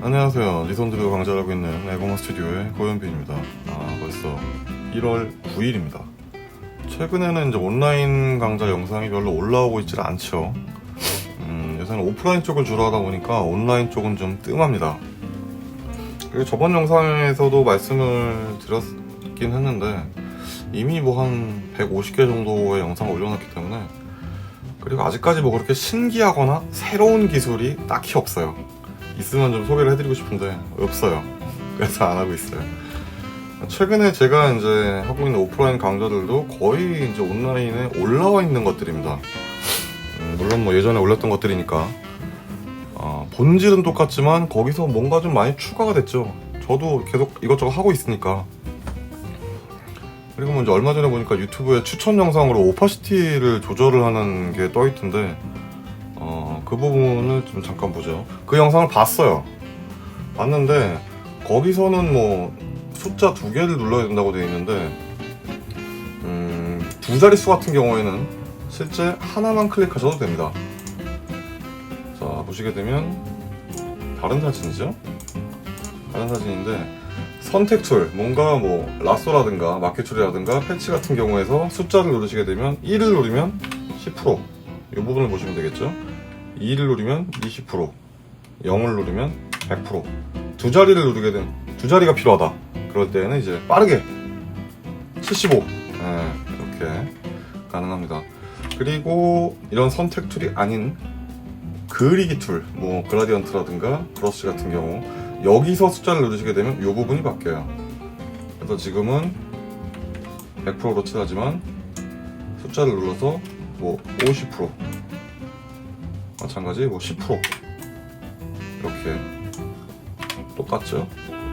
안녕하세요. 니손드로 강좌를 하고 있는 에고마 스튜디오의 고현빈입니다. 벌써 1월 9일입니다. 최근에는 이제 온라인 강좌 영상이 별로 올라오고 있질 않죠. 요새는 오프라인 쪽을 주로 하다 보니까 온라인 쪽은 좀 뜸합니다. 그리고 저번 영상에서도 말씀을 드렸긴 했는데 이미 뭐 한 150개 정도의 영상을 올려놨기 때문에, 그리고 아직까지 뭐 그렇게 신기하거나 새로운 기술이 딱히 없어요. 있으면 좀 소개를 해드리고 싶은데 없어요. 그래서 안 하고 있어요. 최근에 제가 이제 하고 있는 오프라인 강좌들도 거의 이제 온라인에 올라와 있는 것들입니다. 물론 뭐 예전에 올렸던 것들이니까 본질은 똑같지만 거기서 뭔가 좀 많이 추가가 됐죠. 저도 계속 이것저것 하고 있으니까. 그리고 뭐 이제 얼마 전에 보니까 유튜브에 추천 영상으로 오파시티를 조절을 하는 게 떠 있던데, 그 부분을 좀 잠깐 보죠. 그 영상을 봤어요. 봤는데 거기서는 뭐 숫자 2개를 눌러야 된다고 되어 있는데, 두 자릿수 같은 경우에는 실제 하나만 클릭하셔도 됩니다. 자, 보시게 되면 다른 사진이죠? 다른 사진인데 선택 툴, 뭔가 뭐 라쏘라든가 마켓툴이라든가 패치 같은 경우에서 숫자를 누르시게 되면 1을 누르면 10%, 이 부분을 보시면 되겠죠? 2를 누르면 20%, 0을 누르면 100%. 두 자리를 누르게 되면, 두 자리가 필요하다 그럴 때는 이제 빠르게 75, 이렇게 가능합니다. 그리고 이런 선택 툴이 아닌 그리기 툴, 뭐 그라디언트라든가 브러쉬 같은 경우, 여기서 숫자를 누르시게 되면 이 부분이 바뀌어요. 그래서 지금은 100%로 칠하지만 숫자를 눌러서 뭐 50%, 마찬가지 뭐 10% 이렇게 똑같죠?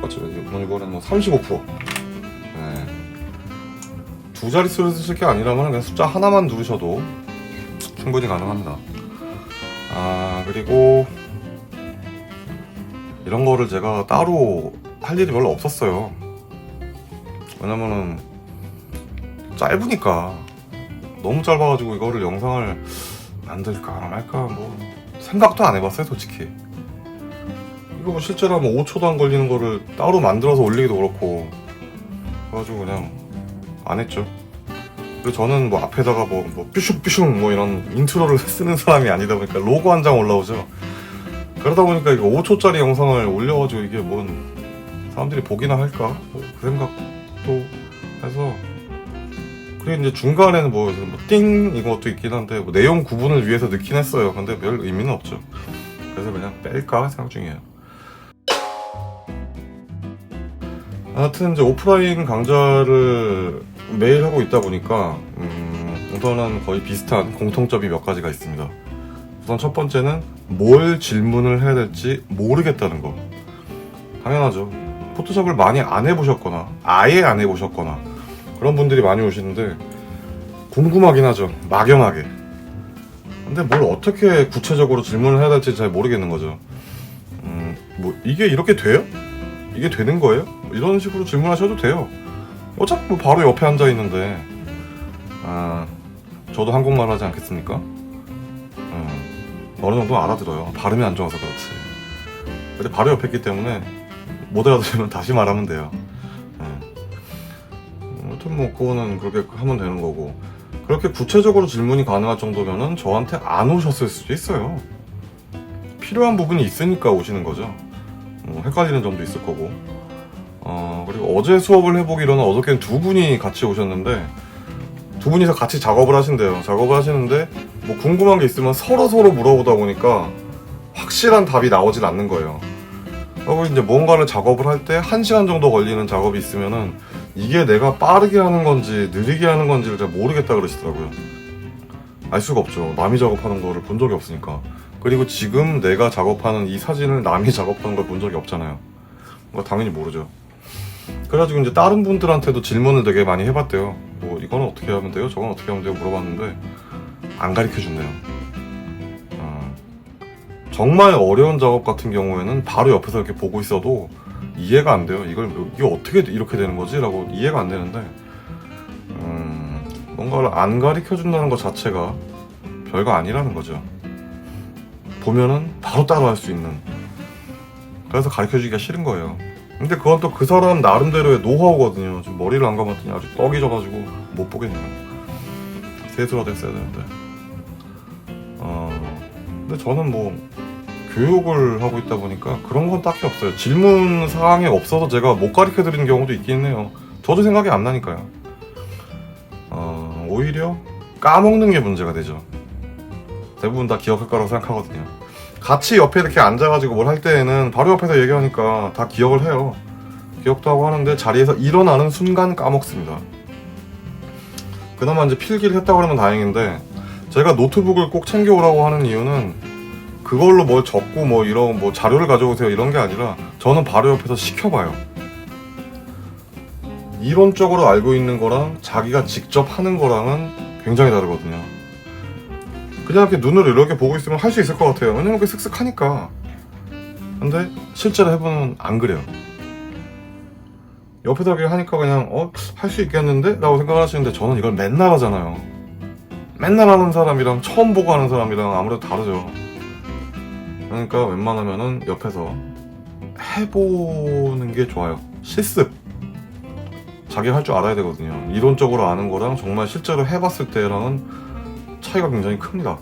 이번에는 뭐 35%. 두 자릿수를 쓰실 게 아니라면 그냥 숫자 하나만 누르셔도 충분히 가능합니다. 그리고 이런 거를 제가 따로 할 일이 별로 없었어요. 왜냐면은 짧으니까, 너무 짧아가지고 이거를 영상을 만들까 말까 뭐 생각도 안 해봤어요, 솔직히. 이거 뭐 실제로 하면 5초도 안 걸리는 거를 따로 만들어서 올리기도 그렇고, 그래가지고 그냥 안 했죠. 그리고 저는 뭐 앞에다가 뭐 뾰슉뾰슉 뭐 이런 인트로를 쓰는 사람이 아니다 보니까 로고 한 장 올라오죠. 그러다 보니까 이거 5초짜리 영상을 올려가지고 이게 뭔 사람들이 보기나 할까? 그 생각도 해서. 그리고 이제 중간에는 뭐 띵 이것도 있긴 한데 뭐 내용 구분을 위해서 넣긴 했어요. 근데 별 의미는 없죠. 그래서 그냥 뺄까 생각 중이에요. 하여튼 이제 오프라인 강좌를 매일 하고 있다 보니까 우선은 거의 비슷한 공통점이 몇 가지가 있습니다. 우선 첫 번째는 뭘 질문을 해야 될지 모르겠다는 거. 당연하죠. 포토샵을 많이 안 해보셨거나 아예 안 해보셨거나 그런 분들이 많이 오시는데 궁금하긴 하죠. 막연하게. 근데 뭘 어떻게 구체적으로 질문을 해야 될지 잘 모르겠는 거죠. 뭐 이게 이렇게 돼요? 이게 되는 거예요? 이런 식으로 질문하셔도 돼요. 어차피 뭐 바로 옆에 앉아 있는데, 저도 한국말 하지 않겠습니까? 어느 정도 알아들어요. 발음이 안 좋아서 그렇지. 근데 바로 옆에 있기 때문에 못 알아들으면 다시 말하면 돼요. 아무튼 뭐 그거는 그렇게 하면 되는 거고, 그렇게 구체적으로 질문이 가능할 정도면은 저한테 안 오셨을 수도 있어요. 필요한 부분이 있으니까 오시는 거죠. 헷갈리는 점도 있을 거고. 그리고 어제 수업을 해보기로는 어저께는 두 분이 같이 오셨는데, 두 분이서 같이 작업을 하신대요. 작업을 하시는데 뭐 궁금한 게 있으면 서로 물어보다 보니까 확실한 답이 나오질 않는 거예요. 그리고 이제 뭔가를 작업을 할 때 1시간 정도 걸리는 작업이 있으면은 이게 내가 빠르게 하는 건지 느리게 하는 건지를 잘 모르겠다 그러시더라고요. 알 수가 없죠. 남이 작업하는 거를 본 적이 없으니까. 그리고 지금 내가 작업하는 이 사진을 남이 작업하는 걸 본 적이 없잖아요. 당연히 모르죠. 그래가지고 이제 다른 분들한테도 질문을 되게 많이 해봤대요. 뭐 이거는 어떻게 하면 돼요? 저건 어떻게 하면 돼요? 물어봤는데 안 가르쳐준대요. 정말 어려운 작업 같은 경우에는 바로 옆에서 이렇게 보고 있어도 이해가 안 돼요. 이게 어떻게 이렇게 되는 거지? 라고 이해가 안 되는데, 뭔가를 안 가르쳐준다는 것 자체가 별거 아니라는 거죠. 보면은 바로 따라할 수 있는 그래서 가르쳐주기가 싫은 거예요. 근데 그건 또 그 사람 나름대로의 노하우거든요. 좀 머리를 안 감았더니 아주 떡이 져가지고 못 보겠네요. 세수라도 했어야 되는데. 근데 저는 뭐 교육을 하고 있다 보니까 그런 건 딱히 없어요. 질문 사항이 없어서 제가 못 가르쳐 드리는 경우도 있긴 해요. 저도 생각이 안 나니까요. 오히려 까먹는 게 문제가 되죠. 대부분 다 기억할 거라고 생각하거든요. 같이 옆에 이렇게 앉아가지고 뭘 할 때에는 바로 옆에서 얘기하니까 다 기억을 해요. 기억도 하고 하는데 자리에서 일어나는 순간 까먹습니다. 그나마 이제 필기를 했다고 그러면 다행인데, 제가 노트북을 꼭 챙겨오라고 하는 이유는 그걸로 뭘 적고 뭐 이런 뭐 자료를 가져오세요 이런 게 아니라 저는 바로 옆에서 시켜봐요. 이론적으로 알고 있는 거랑 자기가 직접 하는 거랑은 굉장히 다르거든요. 그냥 이렇게 눈으로 이렇게 보고 있으면 할 수 있을 것 같아요. 왜냐면 그게 슥슥하니까. 근데 실제로 해보면 안 그래요. 옆에서 이렇게 하니까 그냥 할 수 있겠는데? 라고 생각을 하시는데 저는 이걸 맨날 하잖아요. 맨날 하는 사람이랑 처음 보고 하는 사람이랑 아무래도 다르죠. 그러니까 웬만하면은 옆에서 해보는 게 좋아요. 실습. 자기가 할 줄 알아야 되거든요. 이론적으로 아는 거랑 정말 실제로 해봤을 때랑은 차이가 굉장히 큽니다.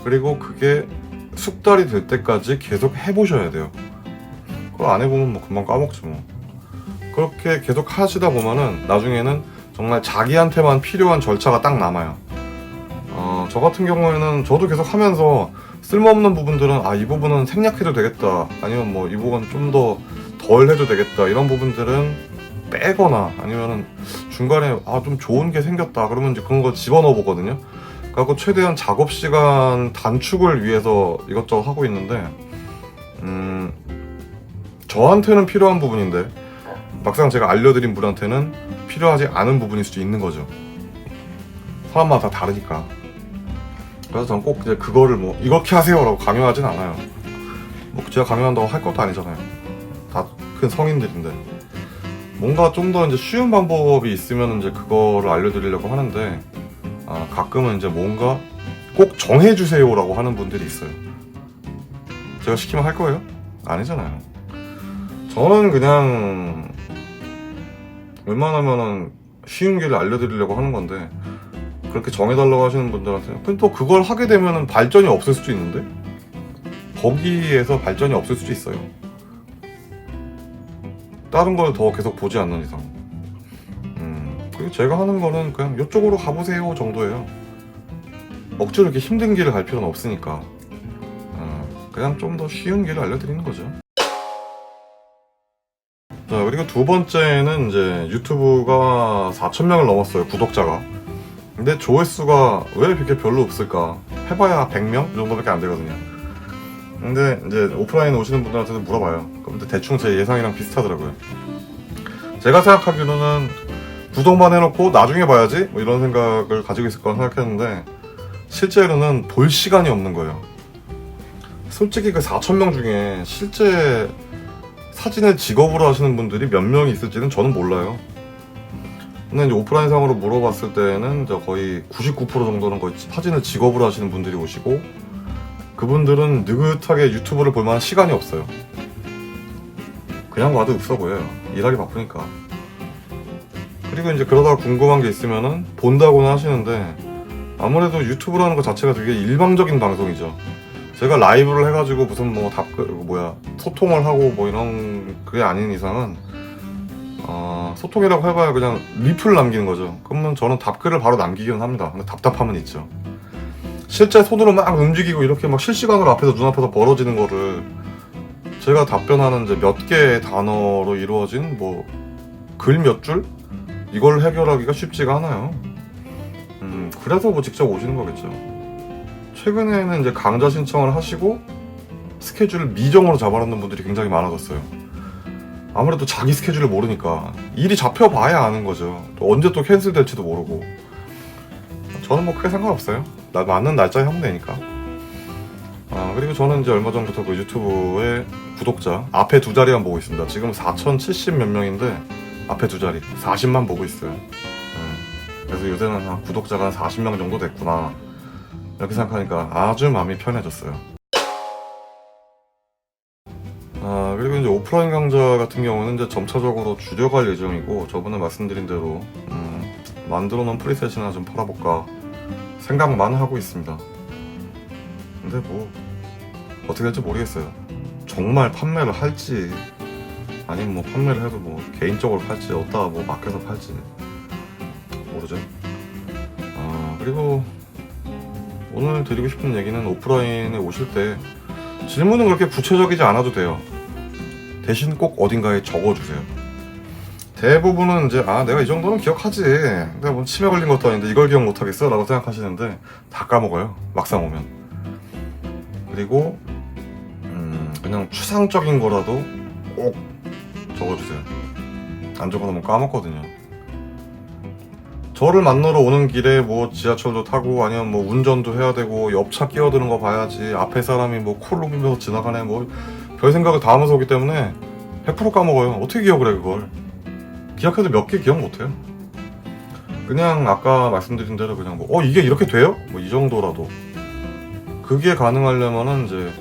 그리고 그게 숙달이 될 때까지 계속 해보셔야 돼요. 그걸 안 해보면 뭐 금방 까먹지 뭐. 그렇게 계속 하시다 보면은 나중에는 정말 자기한테만 필요한 절차가 딱 남아요. 저 같은 경우에는 저도 계속 하면서 쓸모없는 부분들은 이 부분은 생략해도 되겠다, 아니면 뭐 이 부분 좀 더 덜 해도 되겠다, 이런 부분들은 빼거나 아니면은 중간에 좀 좋은 게 생겼다 그러면 이제 그런 거 집어넣어 보거든요. 그래서 최대한 작업 시간 단축을 위해서 이것저것 하고 있는데, 저한테는 필요한 부분인데 막상 제가 알려드린 분한테는 필요하지 않은 부분일 수도 있는 거죠. 사람마다 다 다르니까. 그래서 저는 꼭 이제 그거를 뭐 이렇게 하세요라고 강요하진 않아요. 뭐 제가 강요한다고 할 것도 아니잖아요. 다 큰 성인들인데. 뭔가 좀 더 이제 쉬운 방법이 있으면 이제 그거를 알려드리려고 하는데, 가끔은 이제 뭔가 꼭 정해주세요라고 하는 분들이 있어요. 제가 시키면 할 거예요? 아니잖아요. 저는 그냥 웬만하면은 쉬운 길을 알려드리려고 하는 건데, 그렇게 정해달라고 하시는 분들한테는 근데 또 그걸 하게 되면은 발전이 없을 수도 있는데, 거기에서 발전이 없을 수도 있어요. 다른 걸 더 계속 보지 않는 이상. 그리고 제가 하는 거는 그냥 이쪽으로 가보세요 정도예요. 억지로 이렇게 힘든 길을 갈 필요는 없으니까. 그냥 좀 더 쉬운 길을 알려드리는 거죠. 자, 그리고 두 번째는 이제 유튜브가 4,000명을 넘었어요, 구독자가. 근데 조회수가 왜 이렇게 별로 없을까? 해봐야 100명 정도밖에 안 되거든요. 근데 이제 오프라인 오시는 분들한테도 물어봐요. 근데 대충 제 예상이랑 비슷하더라고요. 제가 생각하기로는 구독만 해놓고 나중에 봐야지 뭐 이런 생각을 가지고 있을 거라 생각했는데, 실제로는 볼 시간이 없는 거예요. 솔직히 그 4,000명 중에 실제 사진을 직업으로 하시는 분들이 몇 명이 있을지는 저는 몰라요. 근데 이제 오프라인 상으로 물어봤을 때는 거의 99% 정도는 거의 사진을 직업으로 하시는 분들이 오시고, 그분들은 느긋하게 유튜브를 볼 만한 시간이 없어요. 그냥 와도 없어 보여요. 일하기 바쁘니까. 그리고 이제 그러다가 궁금한 게 있으면은 본다고는 하시는데, 아무래도 유튜브라는 것 자체가 되게 일방적인 방송이죠. 제가 라이브를 해가지고 무슨 뭐 소통을 하고 뭐 이런 그게 아닌 이상은 소통이라고 해봐야 그냥 리플 남기는 거죠. 그러면 저는 답글을 바로 남기긴 합니다. 근데 답답함은 있죠. 실제 손으로 막 움직이고 이렇게 막 실시간으로 앞에서 눈앞에서 벌어지는 거를 제가 답변하는 이제 몇 개의 단어로 이루어진 뭐 글 몇 줄? 이걸 해결하기가 쉽지가 않아요. 그래서 뭐 직접 오시는 거겠죠. 최근에는 이제 강좌 신청을 하시고 스케줄을 미정으로 잡아놓는 분들이 굉장히 많아졌어요. 아무래도 자기 스케줄을 모르니까 일이 잡혀봐야 아는 거죠. 또 언제 또 캔슬될지도 모르고. 저는 뭐 크게 상관없어요. 맞는 날짜에 하면 되니까. 그리고 저는 이제 얼마 전부터 그 유튜브에 구독자 앞에 두 자리만 보고 있습니다. 지금 4,070 몇 명인데 앞에 두 자리 40만 보고 있어요. 그래서 요새는 구독자가 한 40명 정도 됐구나, 이렇게 생각하니까 아주 마음이 편해졌어요. 오프라인 강좌 같은 경우는 이제 점차적으로 줄여갈 예정이고, 저번에 말씀드린 대로 만들어 놓은 프리셋이나 좀 팔아볼까 생각만 하고 있습니다. 근데 뭐 어떻게 될지 모르겠어요. 정말 판매를 할지 아니면 뭐 판매를 해도 뭐 개인적으로 팔지 어디다 뭐 맡겨서 팔지 모르죠. 그리고 오늘 드리고 싶은 얘기는, 오프라인에 오실 때 질문은 그렇게 구체적이지 않아도 돼요. 대신 꼭 어딘가에 적어주세요. 대부분은 이제 내가 이 정도는 기억하지, 내가 뭐 치매 걸린 것도 아닌데 이걸 기억 못하겠어? 라고 생각하시는데 다 까먹어요, 막상 오면. 그리고 그냥 추상적인 거라도 꼭 적어주세요. 안 적어놓으면 까먹거든요. 저를 만나러 오는 길에 뭐 지하철도 타고 아니면 뭐 운전도 해야 되고 옆차 끼어드는 거 봐야지, 앞에 사람이 뭐 코를 비면서 지나가네, 뭐 별 생각을 다 하면서 오기 때문에 100% 까먹어요. 어떻게 기억을 해 그걸. 기억해도 몇 개 기억 못해요. 그냥 아까 말씀드린 대로 그냥 뭐 이게 이렇게 돼요? 뭐 이 정도라도. 그게 가능하려면은 이제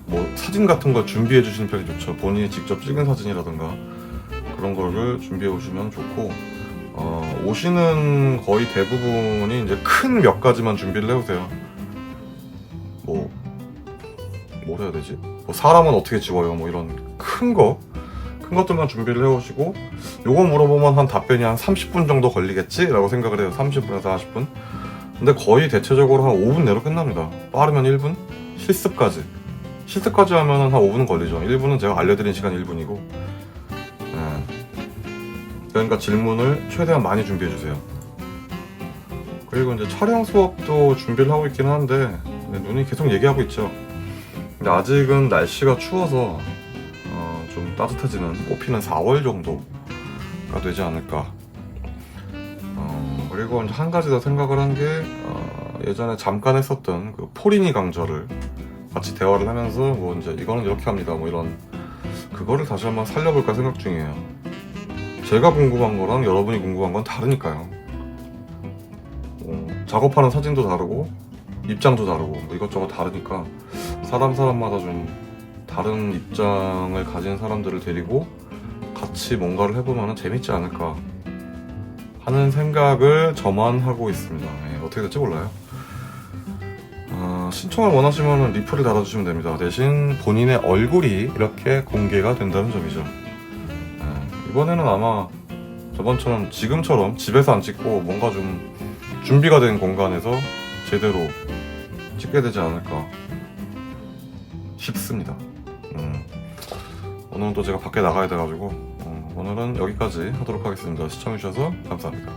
뭐 사진 같은 거 준비해 주시는 편이 좋죠. 본인이 직접 찍은 사진이라든가 그런 거를 준비해 오시면 좋고, 오시는 거의 대부분이 이제 큰 몇 가지만 준비를 해오세요. 뭘 해야 되지? 뭐 사람은 어떻게 지워요? 뭐 이런 큰 것들만 준비를 해오시고, 요거 물어보면 한 답변이 한 30분 정도 걸리겠지? 라고 생각을 해요. 30분에서 40분. 근데 거의 대체적으로 한 5분 내로 끝납니다. 빠르면 1분? 실습까지 하면 한 5분 걸리죠. 1분은 제가 알려드린 시간 1분이고. 그러니까 질문을 최대한 많이 준비해주세요. 그리고 이제 촬영 수업도 준비를 하고 있긴 한데, 눈이 계속 얘기하고 있죠. 근데 아직은 날씨가 추워서 좀 따뜻해지는, 꽃피는 4월 정도가 되지 않을까. 그리고 이제 한 가지 더 생각을 한 게, 예전에 잠깐 했었던 그 포리니 강좌를 같이 대화를 하면서 뭐 이제 이거는 이렇게 합니다, 뭐 이런, 그거를 다시 한번 살려볼까 생각 중이에요. 제가 궁금한 거랑 여러분이 궁금한 건 다르니까요. 작업하는 사진도 다르고 입장도 다르고 뭐 이것저것 다르니까 사람마다 좀 다른 입장을 가진 사람들을 데리고 같이 뭔가를 해보면 재밌지 않을까 하는 생각을 저만 하고 있습니다. 어떻게 될지 몰라요. 신청을 원하시면 리플을 달아주시면 됩니다. 대신 본인의 얼굴이 이렇게 공개가 된다는 점이죠. 이번에는 아마 저번처럼 지금처럼 집에서 안 찍고 뭔가 좀 준비가 된 공간에서 제대로 찍게 되지 않을까 싶습니다. 오늘은 또 제가 밖에 나가야 돼가지고 오늘은 여기까지 하도록 하겠습니다. 시청해주셔서 감사합니다.